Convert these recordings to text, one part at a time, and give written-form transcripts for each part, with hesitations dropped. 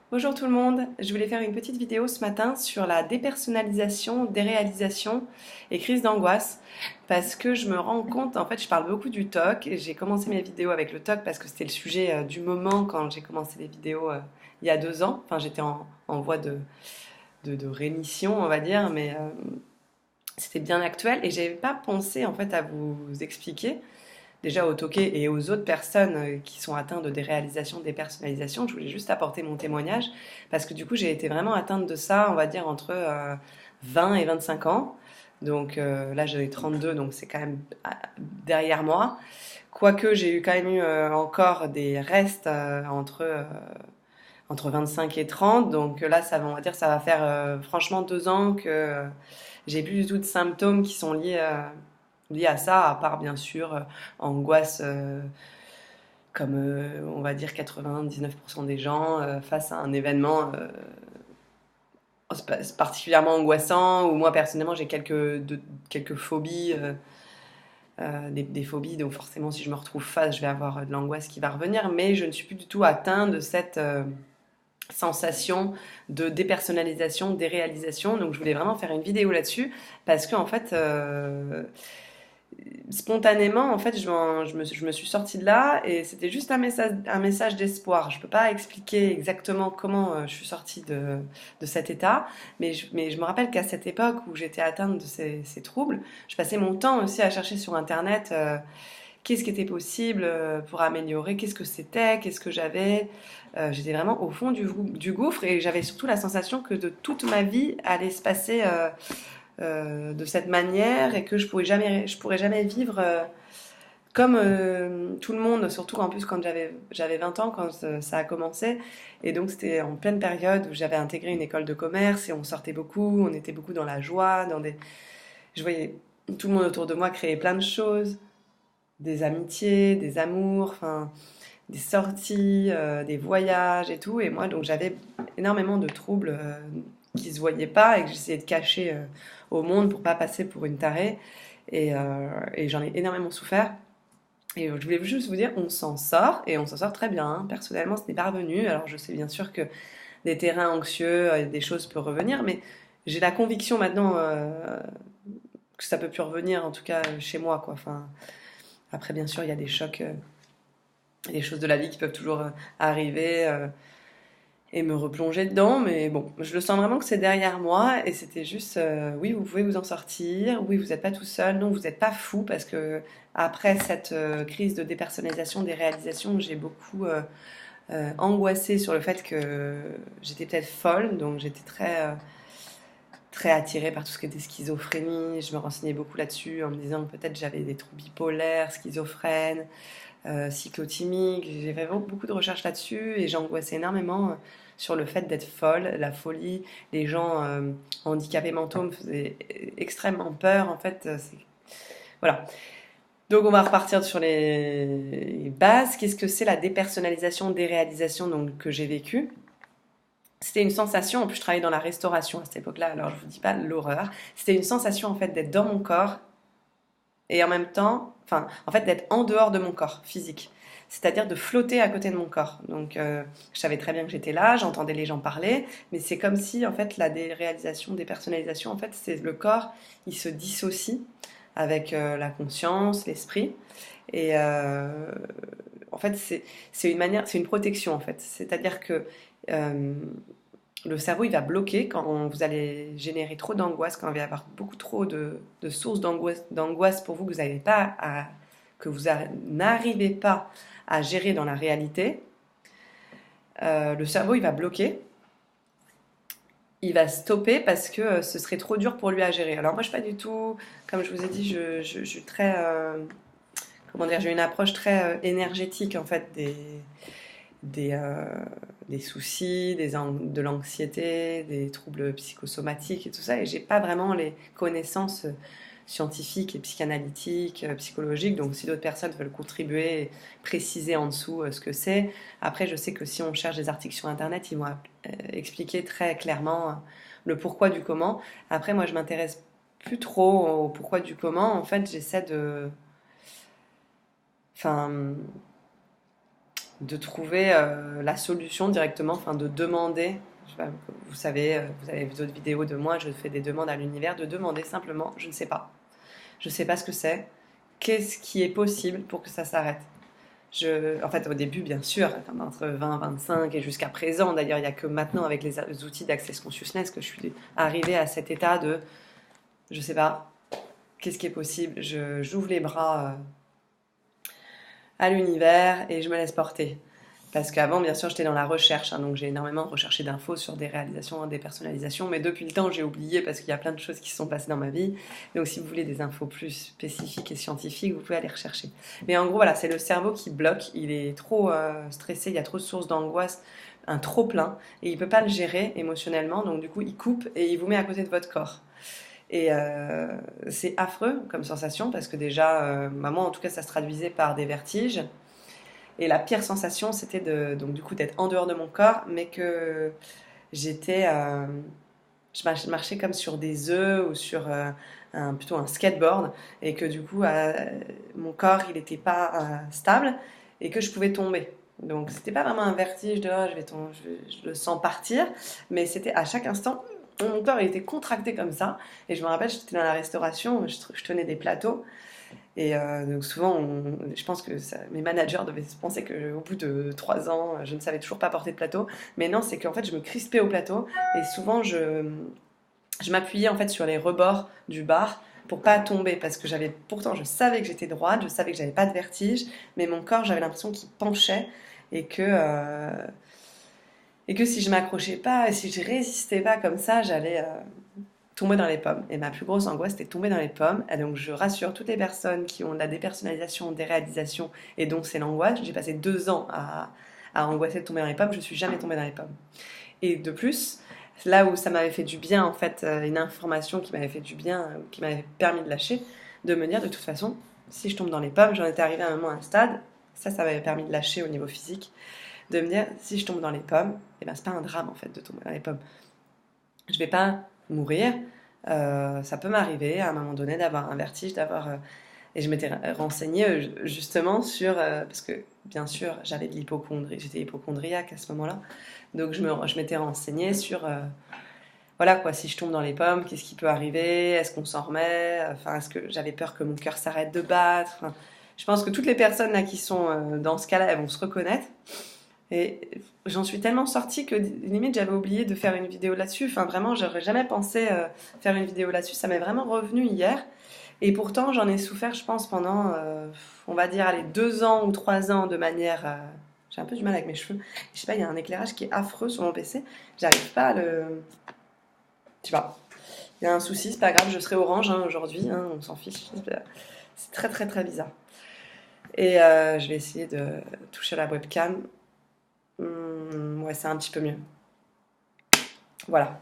Bonjour tout le monde, je voulais faire une petite vidéo ce matin sur la dépersonnalisation, déréalisation et crise d'angoisse parce que je me rends compte, en fait je parle beaucoup du TOC et j'ai commencé mes vidéos avec le TOC parce que c'était le sujet du moment quand j'ai commencé les vidéos il y a 2 ans, enfin j'étais en voie de rémission on va dire mais c'était bien actuel et j'avais pas pensé en fait à vous expliquer déjà aux toqués et aux autres personnes qui sont atteintes de déréalisation, dépersonnalisation. Je voulais juste apporter mon témoignage parce que du coup, j'ai été vraiment atteinte de ça, on va dire, entre 20 et 25 ans. Donc là, j'en ai 32, donc c'est quand même derrière moi. Quoique j'ai eu quand même eu encore des restes entre 25 et 30. Donc là, ça, on va dire, ça va faire franchement 2 ans que j'ai plus du tout de symptômes qui sont liés à ça, à part bien sûr angoisse comme on va dire 99% des gens face à un événement particulièrement angoissant, ou moi personnellement j'ai quelques phobies, des phobies, donc forcément si je me retrouve face, je vais avoir de l'angoisse qui va revenir, mais je ne suis plus du tout atteinte de cette sensation de dépersonnalisation, déréalisation. Donc je voulais vraiment faire une vidéo là-dessus parce que en fait, spontanément, en fait, je me suis sortie de là et c'était juste un message d'espoir. Je peux pas expliquer exactement comment je suis sortie de cet état, mais je me rappelle qu'à cette époque où j'étais atteinte de ces troubles, je passais mon temps aussi à chercher sur Internet qu'est-ce qui était possible pour améliorer, qu'est-ce que c'était, qu'est-ce que j'avais. J'étais vraiment au fond du gouffre et j'avais surtout la sensation que de toute ma vie allait se passer de cette manière et que je pourrais jamais vivre comme tout le monde, surtout en plus quand j'avais 20 ans quand ça a commencé. Et donc c'était en pleine période où j'avais intégré une école de commerce et on sortait beaucoup, on était beaucoup dans la joie, je voyais tout le monde autour de moi créer plein de choses, des amitiés, des amours, enfin des sorties, des voyages et tout. Et moi, donc, j'avais énormément de troubles qui se voyaient pas et que j'essayais de cacher au monde pour pas passer pour une tarée. Et j'en ai énormément souffert. Et je voulais juste vous dire, on s'en sort et on s'en sort très bien, hein. Personnellement, ce n'est pas revenu. Alors, je sais bien sûr que des terrains anxieux, des choses peuvent revenir, mais j'ai la conviction maintenant que ça peut plus revenir, en tout cas chez moi, quoi. Enfin, après, bien sûr, il y a des chocs, des choses de la vie qui peuvent toujours arriver et me replonger dedans. Mais bon, je le sens vraiment que c'est derrière moi et c'était juste, oui, vous pouvez vous en sortir. Oui, vous n'êtes pas tout seul. Non, vous n'êtes pas fou parce que après cette crise de dépersonnalisation des réalisations, j'ai beaucoup angoissé sur le fait que j'étais peut-être folle. Donc j'étais très attirée par tout ce qui était schizophrénie. Je me renseignais beaucoup là-dessus en me disant que peut-être j'avais des troubles bipolaires, schizophrènes, cyclotimique. J'ai fait beaucoup de recherches là-dessus et j'angoissais énormément sur le fait d'être folle, la folie. Les gens handicapés mentaux me faisaient extrêmement peur. En fait, voilà. Donc on va repartir sur les bases. Qu'est-ce que c'est la dépersonnalisation, déréalisation donc, que j'ai vécue? C'était une sensation, en plus je travaillais dans la restauration à cette époque-là, alors je vous dis pas l'horreur. C'était une sensation en fait d'être dans mon corps et en même temps, enfin, en fait, d'être en dehors de mon corps physique. C'est-à-dire de flotter à côté de mon corps. Donc, je savais très bien que j'étais là, j'entendais les gens parler, mais c'est comme si, en fait, la déréalisation, dépersonnalisation, en fait, c'est le corps, il se dissocie avec la conscience, l'esprit. Et en fait, c'est une manière, c'est une protection, en fait. C'est-à-dire que euh, le cerveau, il va bloquer quand vous allez générer trop d'angoisse, quand il va y avoir beaucoup trop de sources d'angoisse pour vous que vous n'arrivez pas n'arrivez pas à gérer dans la réalité. Le cerveau, il va bloquer, il va stopper parce que ce serait trop dur pour lui à gérer. Alors moi, je suis pas du tout, comme je vous ai dit, je suis très, comment dire, j'ai une approche très énergétique en fait des, euh, des soucis, de l'anxiété, des troubles psychosomatiques et tout ça. Et j'ai pas vraiment les connaissances scientifiques et psychanalytiques, psychologiques. Donc si d'autres personnes veulent contribuer, préciser en dessous ce que c'est. Après, je sais que si on cherche des articles sur Internet, ils vont expliquer très clairement le pourquoi du comment. Après, moi, je m'intéresse plus trop au pourquoi du comment. En fait, j'essaie de... Enfin, de trouver la solution directement, enfin de demander. Je sais pas, vous savez, vous avez vu d'autres vidéos de moi, je fais des demandes à l'univers, de demander simplement, je ne sais pas. Je ne sais pas ce que c'est. Qu'est-ce qui est possible pour que ça s'arrête? En fait, au début, bien sûr, enfin, entre 20, 25 et jusqu'à présent, d'ailleurs, il n'y a que maintenant avec les outils d'Access Consciousness que je suis arrivée à cet état de, je ne sais pas, qu'est-ce qui est possible? J'ouvre les bras à l'univers et je me laisse porter. Parce qu'avant, bien sûr, j'étais dans la recherche, hein, donc j'ai énormément recherché d'infos sur des réalisations, des personnalisations, mais depuis le temps, j'ai oublié parce qu'il y a plein de choses qui se sont passées dans ma vie. Donc, si vous voulez des infos plus spécifiques et scientifiques, vous pouvez aller rechercher. Mais en gros, voilà, c'est le cerveau qui bloque, il est trop stressé, il y a trop de sources d'angoisse, un trop plein, et il peut pas le gérer émotionnellement, donc du coup, il coupe et il vous met à côté de votre corps. Et c'est affreux comme sensation parce que déjà, moi en tout cas, ça se traduisait par des vertiges. Et la pire sensation, c'était donc du coup d'être en dehors de mon corps, mais que j'étais, je marchais comme sur des œufs ou sur plutôt un skateboard, et que du coup mon corps il n'était pas stable et que je pouvais tomber. Donc c'était pas vraiment un vertige de oh, je le sens partir, mais c'était à chaque instant. Mon corps il était contracté comme ça, et je me rappelle, j'étais dans la restauration, je tenais des plateaux, et donc souvent, je pense que mes managers devaient penser qu'au bout de 3 ans, je ne savais toujours pas porter de plateau. Mais non, c'est qu'en fait, je me crispais au plateau, et souvent, je m'appuyais en fait sur les rebords du bar pour pas tomber, parce que pourtant, je savais que j'étais droite, je savais que j'avais pas de vertige, mais mon corps, j'avais l'impression qu'il penchait, et que si je m'accrochais pas, et si je résistais pas comme ça, j'allais tomber dans les pommes. Et ma plus grosse angoisse, c'était tomber dans les pommes. Et donc, je rassure toutes les personnes qui ont de la dépersonnalisation, des réalisations, et donc c'est l'angoisse. J'ai passé 2 ans à angoisser de tomber dans les pommes. Je suis jamais tombée dans les pommes. Et de plus, là où ça m'avait fait du bien, en fait, une information qui m'avait fait du bien, qui m'avait permis de lâcher, de me dire de toute façon, si je tombe dans les pommes, j'en étais arrivée à un moment, à un stade, ça m'avait permis de lâcher au niveau physique, de me dire, si je tombe dans les pommes, et ben c'est pas un drame en fait de tomber dans les pommes. Je vais pas mourir. Ça peut m'arriver à un moment donné d'avoir un vertige, et je m'étais renseignée justement sur parce que bien sûr j'avais de l'hypocondrie, j'étais hypocondriaque à ce moment-là, donc je m'étais renseignée sur voilà quoi, si je tombe dans les pommes, qu'est-ce qui peut arriver, est-ce qu'on s'en remet, enfin est-ce que j'avais peur que mon cœur s'arrête de battre, enfin, je pense que toutes les personnes là qui sont dans ce cas-là, elles vont se reconnaître. Et j'en suis tellement sortie que limite j'avais oublié de faire une vidéo là-dessus. Enfin vraiment, j'aurais jamais pensé faire une vidéo là-dessus. Ça m'est vraiment revenu hier. Et pourtant, j'en ai souffert, je pense, pendant, on va dire, allez, 2 ans ou 3 ans de manière. J'ai un peu du mal avec mes cheveux. Je sais pas, il y a un éclairage qui est affreux sur mon PC. J'arrive pas à le. Je sais pas. Il y a un souci, c'est pas grave. Je serai orange hein, aujourd'hui. Hein, on s'en fiche. C'est très très très bizarre. Et je vais essayer de toucher la webcam. Ouais, c'est un petit peu mieux. Voilà.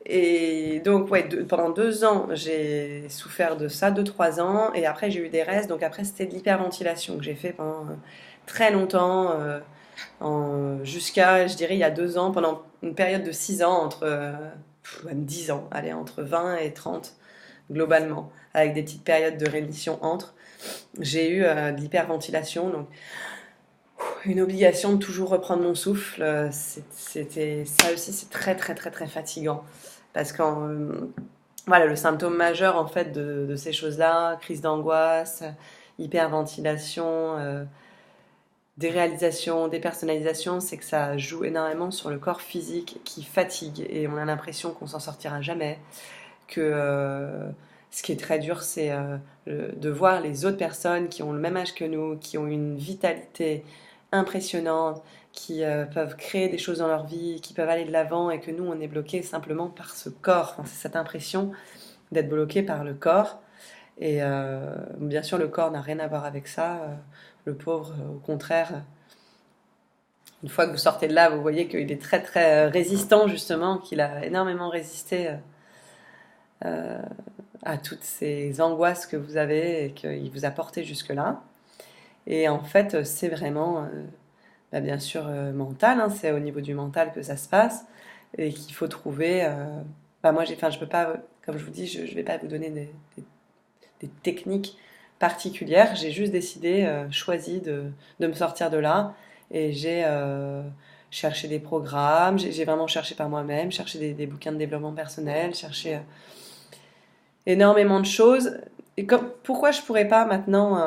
Et donc, ouais, pendant 2 ans, j'ai souffert de ça, 2, 3 ans. Et après, j'ai eu des restes. Donc, après, c'était de l'hyperventilation que j'ai fait pendant très longtemps. Jusqu'à, je dirais, il y a 2 ans, pendant une période de 6 ans, même 10 ans, allez, entre 20 et 30, globalement, avec des petites périodes de rémission entre. J'ai eu de l'hyperventilation. Donc, une obligation de toujours reprendre mon souffle, c'était ça aussi, c'est très très très très fatigant parce que voilà, le symptôme majeur en fait de ces choses-là, crise d'angoisse, hyperventilation, déréalisation, dépersonnalisation, c'est que ça joue énormément sur le corps physique qui fatigue et on a l'impression qu'on s'en sortira jamais, que ce qui est très dur, c'est de voir les autres personnes qui ont le même âge que nous, qui ont une vitalité impressionnante, qui peuvent créer des choses dans leur vie, qui peuvent aller de l'avant, et que nous, on est bloqué simplement par ce corps. Enfin, c'est cette impression d'être bloqué par le corps. Et bien sûr, le corps n'a rien à voir avec ça. Le pauvre, au contraire, une fois que vous sortez de là, vous voyez qu'il est très très résistant, justement, qu'il a énormément résisté à toutes ces angoisses que vous avez et qu'il vous a porté jusque-là. Et en fait, c'est vraiment, bien sûr, mental. Hein, c'est au niveau du mental que ça se passe et qu'il faut trouver. Moi, je peux pas, comme je vous dis, je vais pas vous donner des techniques particulières. J'ai juste décidé, choisi de me sortir de là Et j'ai cherché des programmes, j'ai vraiment cherché par moi-même, cherché des bouquins de développement personnel, cherché énormément de choses. Et pourquoi je pourrais pas maintenant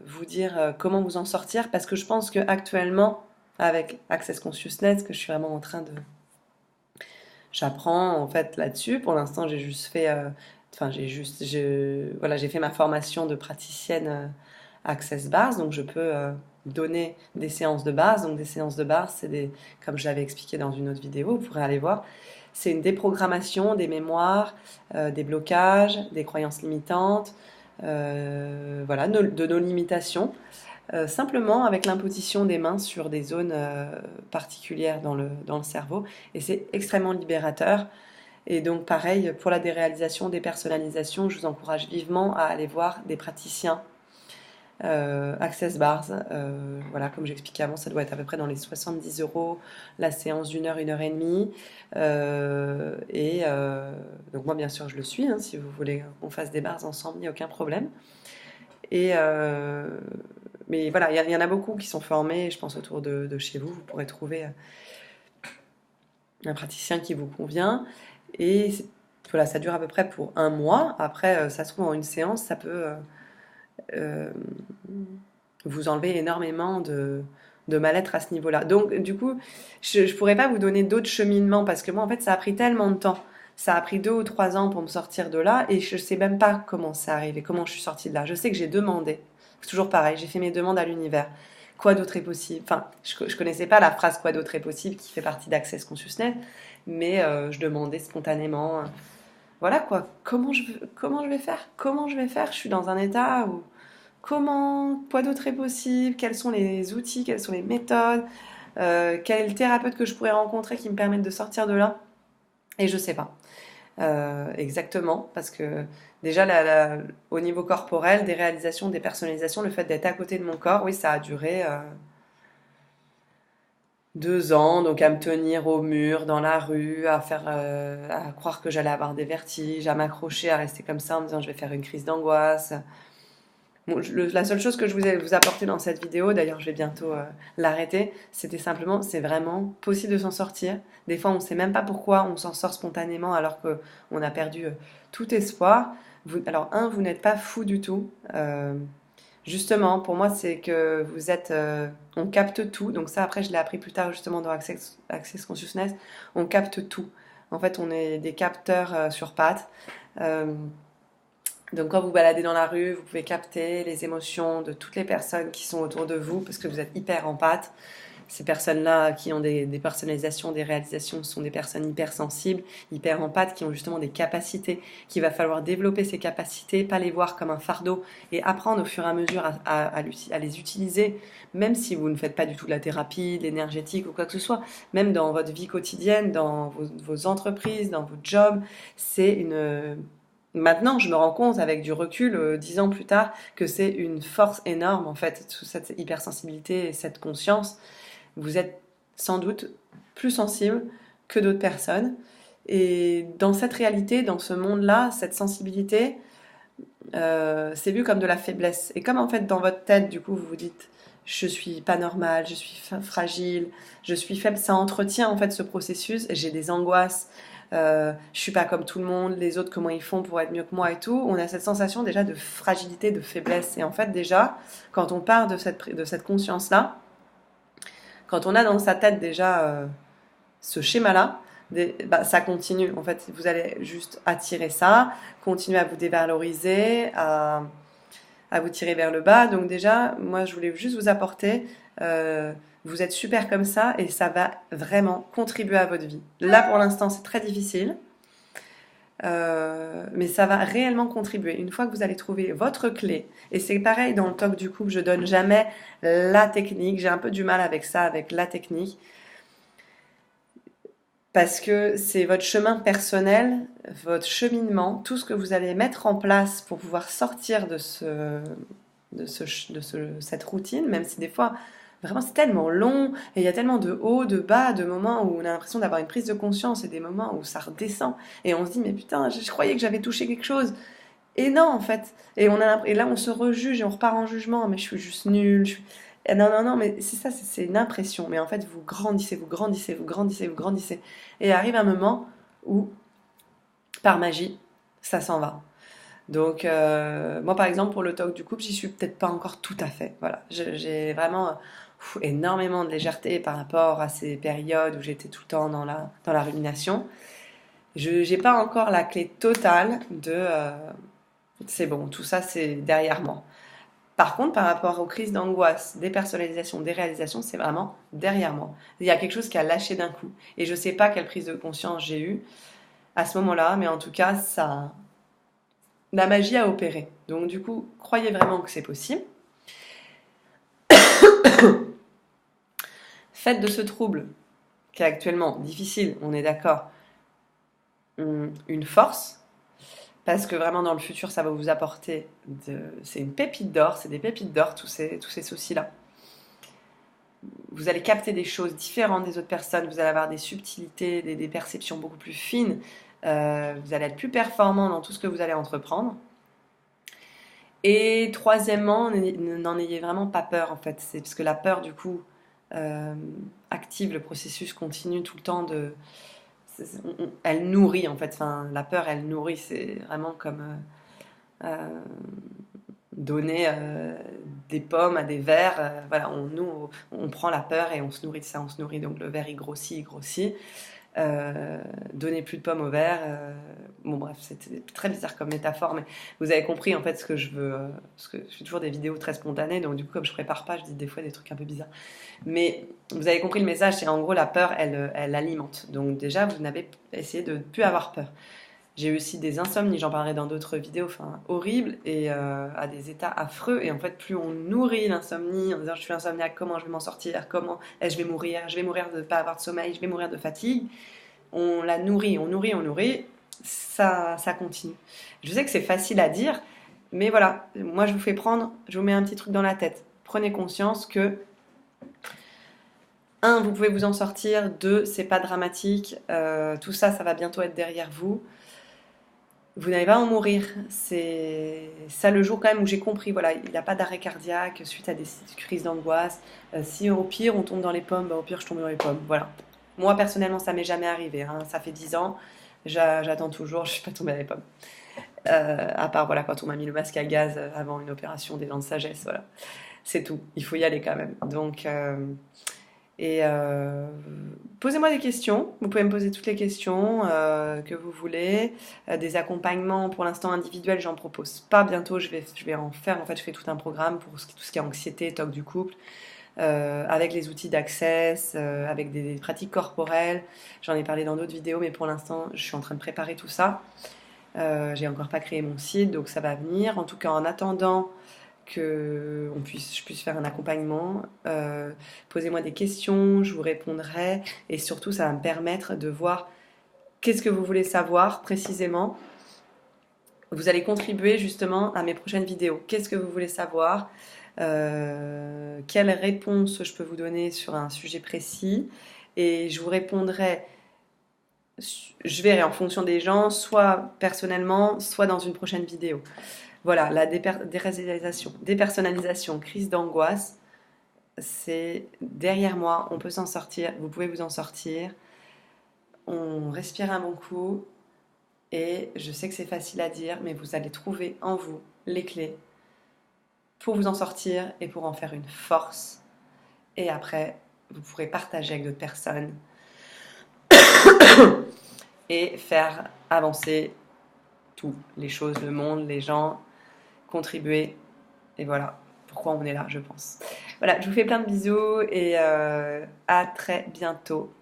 vous dire comment vous en sortir? Parce que je pense que actuellement, avec Access Consciousness, que je suis vraiment en train de, j'apprends en fait là-dessus. Pour l'instant, j'ai juste fait, enfin voilà, j'ai fait ma formation de praticienne Access Bars, donc je peux donner des séances de base. Donc des séances de base, c'est des, comme je l'avais expliqué dans une autre vidéo, vous pourrez aller voir. C'est une déprogrammation des mémoires, des blocages, des croyances limitantes, voilà, de nos limitations. Simplement avec l'imposition des mains sur des zones particulières dans le cerveau. Et c'est extrêmement libérateur. Et donc pareil, pour la déréalisation, dépersonnalisation, je vous encourage vivement à aller voir des praticiens Access Bars. Voilà, comme j'expliquais avant, ça doit être à peu près dans les 70 € la séance d'une heure, 1 h 30. Donc moi, bien sûr, je le suis. Hein, si vous voulez qu'on fasse des bars ensemble, il n'y a aucun problème. Et mais voilà, il y en a beaucoup qui sont formés, je pense autour de chez vous, vous pourrez trouver un praticien qui vous convient. Et voilà, ça dure à peu près pour 1 mois. Après, ça se trouve en une séance, ça peut euh, vous enlever énormément de mal-être à ce niveau-là. Donc, du coup, je ne pourrais pas vous donner d'autres cheminements parce que moi, en fait, ça a pris tellement de temps. Ça a pris 2 ou 3 ans pour me sortir de là et je ne sais même pas comment c'est arrivé, comment je suis sortie de là. Je sais que j'ai demandé. C'est toujours pareil, j'ai fait mes demandes à l'univers. Quoi d'autre est possible? Enfin, je connaissais pas la phrase quoi d'autre est possible qui fait partie d'Access Consciousness, mais je demandais spontanément. Voilà quoi, comment je vais faire? Comment je vais faire? Je suis dans un état où quoi d'autre est possible? Quels sont les outils? Quelles sont les méthodes? Quel est le thérapeute que je pourrais rencontrer qui me permette de sortir de là? Et je sais pas. Exactement, parce que déjà au niveau corporel, des réalisations, des personnalisations, le fait d'être à côté de mon corps, oui, ça a duré 2 ans, donc à me tenir au mur dans la rue, à croire que j'allais avoir des vertiges, à m'accrocher, à rester comme ça en me disant je vais faire une crise d'angoisse. Bon, la seule chose que je vous ai vous apporté dans cette vidéo, d'ailleurs je vais bientôt l'arrêter, c'était simplement, c'est vraiment possible de s'en sortir. Des fois on ne sait même pas pourquoi on s'en sort spontanément alors qu'on a perdu tout espoir. Alors vous n'êtes pas fou du tout. Justement, pour moi c'est que vous êtes, on capte tout. Donc ça après je l'ai appris plus tard justement dans Access Consciousness, on capte tout. En fait on est des capteurs sur pattes. Donc quand vous baladez dans la rue, vous pouvez capter les émotions de toutes les personnes qui sont autour de vous parce que vous êtes hyper empathe. Ces personnes-là qui ont des personnalisations, des réalisations, sont des personnes hypersensibles, hyper empathes, qui ont justement des capacités, qu'il va falloir développer ces capacités, pas les voir comme un fardeau et apprendre au fur et à mesure à les utiliser, même si vous ne faites pas du tout de la thérapie, de l'énergétique ou quoi que ce soit, même dans votre vie quotidienne, dans vos entreprises, dans vos jobs, c'est une... Maintenant, je me rends compte avec du recul, 10 ans plus tard, que c'est une force énorme en fait, toute cette hypersensibilité et cette conscience. Vous êtes sans doute plus sensible que d'autres personnes. Et dans cette réalité, dans ce monde-là, cette sensibilité, c'est vu comme de la faiblesse. Et comme en fait dans votre tête, du coup, vous vous dites, je suis pas normale, je suis fragile, je suis faible, ça entretient en fait ce processus. J'ai des angoisses. Je suis pas comme tout le monde, les autres comment ils font pour être mieux que moi et tout. On a cette sensation déjà de fragilité, de faiblesse. Et en fait déjà, quand on part de cette conscience-là, quand on a dans sa tête déjà ce schéma-là, ça continue. En fait, vous allez juste attirer ça, continuer à vous dévaloriser, à vous tirer vers le bas. Donc déjà, moi, je voulais juste vous apporter, vous êtes super comme ça et ça va vraiment contribuer à votre vie. Là, pour l'instant, c'est très difficile. Mais ça va réellement contribuer. Une fois que vous allez trouver votre clé, et c'est pareil dans le talk du couple, je donne jamais la technique, j'ai un peu du mal avec ça, avec la technique, parce que c'est votre chemin personnel, votre cheminement, tout ce que vous allez mettre en place pour pouvoir sortir de cette routine, même si des fois, vraiment c'est tellement long, et il y a tellement de hauts, de bas, de moments où on a l'impression d'avoir une prise de conscience, et des moments où ça redescend, et on se dit, mais putain, je croyais que j'avais touché quelque chose, et non en fait, et là on se rejuge, et on repart en jugement, mais je suis juste nulle, Non, non, non, mais c'est ça, c'est une impression. Mais en fait, vous grandissez, vous grandissez, vous grandissez, vous grandissez. Et arrive un moment où, par magie, ça s'en va. Donc, moi, par exemple, pour le talk du couple, j'y suis peut-être pas encore tout à fait. Voilà, j'ai vraiment énormément de légèreté par rapport à ces périodes où j'étais tout le temps dans la rumination. Je n'ai pas encore la clé totale de c'est bon, tout ça, c'est derrière moi. Par contre, par rapport aux crises d'angoisse, dépersonnalisation, déréalisation, c'est vraiment derrière moi. Il y a quelque chose qui a lâché d'un coup. Et je ne sais pas quelle prise de conscience j'ai eue à ce moment-là, mais en tout cas, ça, la magie a opéré. Donc du coup, croyez vraiment que c'est possible. Faites de ce trouble, qui est actuellement difficile, on est d'accord, une force, parce que vraiment dans le futur, ça va vous apporter, c'est une pépite d'or, c'est des pépites d'or, tous ces soucis-là. Vous allez capter des choses différentes des autres personnes, vous allez avoir des subtilités, des perceptions beaucoup plus fines, vous allez être plus performant dans tout ce que vous allez entreprendre. Et troisièmement, n'en ayez vraiment pas peur en fait, c'est parce que la peur du coup active le processus continu tout le temps elle nourrit en fait, enfin, la peur elle nourrit, c'est vraiment comme donner des pommes à des vers, voilà, on prend la peur et on se nourrit de ça, on se nourrit, donc le ver il grossit, donner plus de pommes au verre. Bon bref, c'était très bizarre comme métaphore, mais vous avez compris en fait ce que je veux. Parce que je fais toujours des vidéos très spontanées, donc du coup comme je prépare pas, je dis des fois des trucs un peu bizarres. Mais vous avez compris le message, c'est en gros la peur, elle alimente. Donc déjà vous n'avez essayé de ne plus avoir peur. J'ai eu aussi des insomnies, j'en parlerai dans d'autres vidéos, enfin horribles et à des états affreux. Et en fait, plus on nourrit l'insomnie en disant je suis insomniaque, comment je vais m'en sortir, comment je vais mourir de ne pas avoir de sommeil, je vais mourir de fatigue. On la nourrit, on nourrit, ça continue. Je sais que c'est facile à dire, mais voilà, moi je vous mets un petit truc dans la tête. Prenez conscience que un, vous pouvez vous en sortir. Deux, c'est pas dramatique. Tout ça, ça va bientôt être derrière vous. Vous n'allez pas en mourir. C'est ça le jour quand même où j'ai compris. Voilà, il n'y a pas d'arrêt cardiaque suite à des crises d'angoisse. Si au pire on tombe dans les pommes, au pire je tombe dans les pommes. Voilà. Moi personnellement, ça m'est jamais arrivé. Hein. Ça fait 10 ans. J'attends toujours. Je suis pas tombée dans les pommes. À part voilà quand on m'a mis le masque à gaz avant une opération des dents de sagesse. Voilà, c'est tout. Il faut y aller quand même. Donc et posez-moi des questions. Vous pouvez me poser toutes les questions que vous voulez. Des accompagnements, pour l'instant individuels, j'en propose pas. Bientôt, je vais en faire. En fait, je fais tout un programme pour tout ce qui est anxiété, TOC du couple, avec les outils d'Access, avec des pratiques corporelles. J'en ai parlé dans d'autres vidéos, mais pour l'instant, je suis en train de préparer tout ça. J'ai encore pas créé mon site, donc ça va venir. En tout cas, en attendant que je puisse faire un accompagnement. Posez-moi des questions, je vous répondrai. Et surtout, ça va me permettre de voir qu'est-ce que vous voulez savoir précisément. Vous allez contribuer justement à mes prochaines vidéos. Qu'est-ce que vous voulez savoir quelle réponse je peux vous donner sur un sujet précis. Et je vous répondrai, je verrai en fonction des gens, soit personnellement, soit dans une prochaine vidéo. Voilà, la dépersonnalisation, crise d'angoisse, c'est derrière moi, on peut s'en sortir, vous pouvez vous en sortir. On respire un bon coup et je sais que c'est facile à dire, mais vous allez trouver en vous les clés pour vous en sortir et pour en faire une force. Et après, vous pourrez partager avec d'autres personnes et faire avancer tout, les choses, le monde, les gens, contribuer. Et voilà pourquoi on est là, je pense. Voilà, je vous fais plein de bisous et à très bientôt.